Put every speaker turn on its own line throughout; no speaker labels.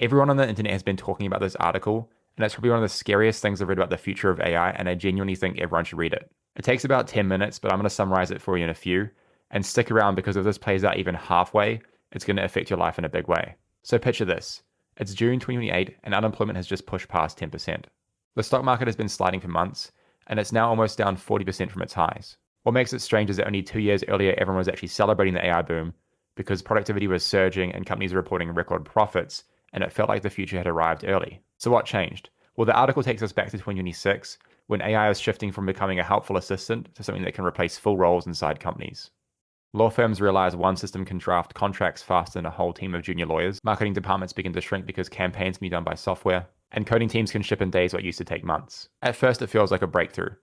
Everyone on the internet has been talking about this article, and it's probably one of the scariest things I've read about the future of AI, and I genuinely think everyone should read it. It takes about 10 minutes, but I'm going to summarize it for you in a few, and stick around because if this plays out even halfway, it's going to affect your life in a big way. So picture this. It's June 2028, and unemployment has just pushed past 10%. The stock market has been sliding for months, and it's now almost down 40% from its highs. What makes it strange is that only 2 years earlier, everyone was actually celebrating the AI boom because productivity was surging and companies were reporting record profits, and it felt like the future had arrived early. So what changed? Well, the article takes us back to 2026, when AI is shifting from becoming a helpful assistant to something that can replace full roles inside companies. Law firms realize one system can draft contracts faster than a whole team of junior lawyers, marketing departments begin to shrink because campaigns can be done by software, and coding teams can ship in days what used to take months. At first, it feels like a breakthrough.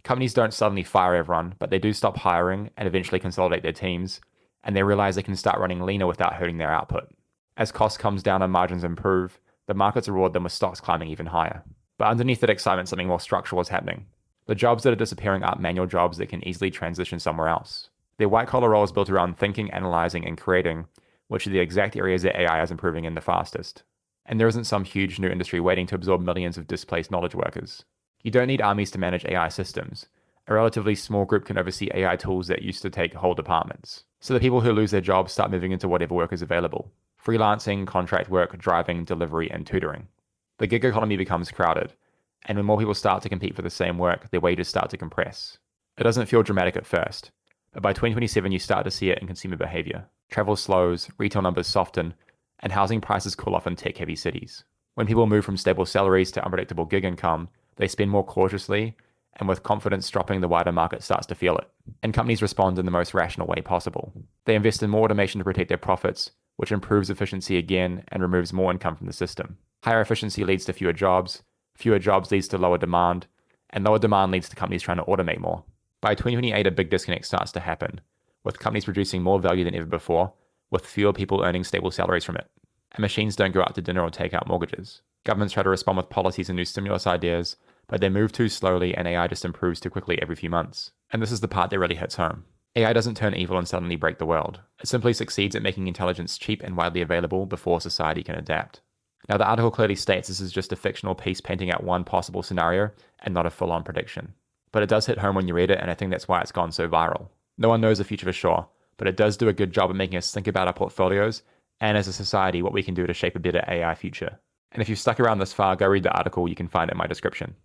Companies don't suddenly fire everyone, but they do stop hiring and eventually consolidate their teams, and they realize they can start running leaner without hurting their output. As cost comes down and margins improve, the markets reward them with stocks climbing even higher. But underneath that excitement, something more structural is happening. The jobs that are disappearing aren't manual jobs that can easily transition somewhere else. They're white-collar roles built around thinking, analyzing, and creating, which are the exact areas that AI is improving in the fastest. And there isn't some huge new industry waiting to absorb millions of displaced knowledge workers. You don't need armies to manage AI systems. A relatively small group can oversee AI tools that used to take whole departments. So the people who lose their jobs start moving into whatever work is available. Freelancing, contract work, driving, delivery, and tutoring. The gig economy becomes crowded, and when more people start to compete for the same work, their wages start to compress. It doesn't feel dramatic at first, but by 2027 you start to see it in consumer behavior. Travel slows, retail numbers soften, and housing prices cool off in tech-heavy cities. When people move from stable salaries to unpredictable gig income, they spend more cautiously, and with confidence dropping, the wider market starts to feel it. And companies respond in the most rational way possible. They invest in more automation to protect their profits, which improves efficiency again and removes more income from the system. Higher efficiency leads to fewer jobs leads to lower demand, and lower demand leads to companies trying to automate more. By 2028, a big disconnect starts to happen, with companies producing more value than ever before, with fewer people earning stable salaries from it. And machines don't go out to dinner or take out mortgages. Governments try to respond with policies and new stimulus ideas, but they move too slowly and AI just improves too quickly every few months. And this is the part that really hits home. AI doesn't turn evil and suddenly break the world. It simply succeeds at making intelligence cheap and widely available before society can adapt. Now, the article clearly states this is just a fictional piece painting out one possible scenario and not a full-on prediction. But it does hit home when you read it, and I think that's why it's gone so viral. No one knows the future for sure, but it does do a good job of making us think about our portfolios and as a society what we can do to shape a better AI future. And if you've stuck around this far, go read the article, you can find it in my description.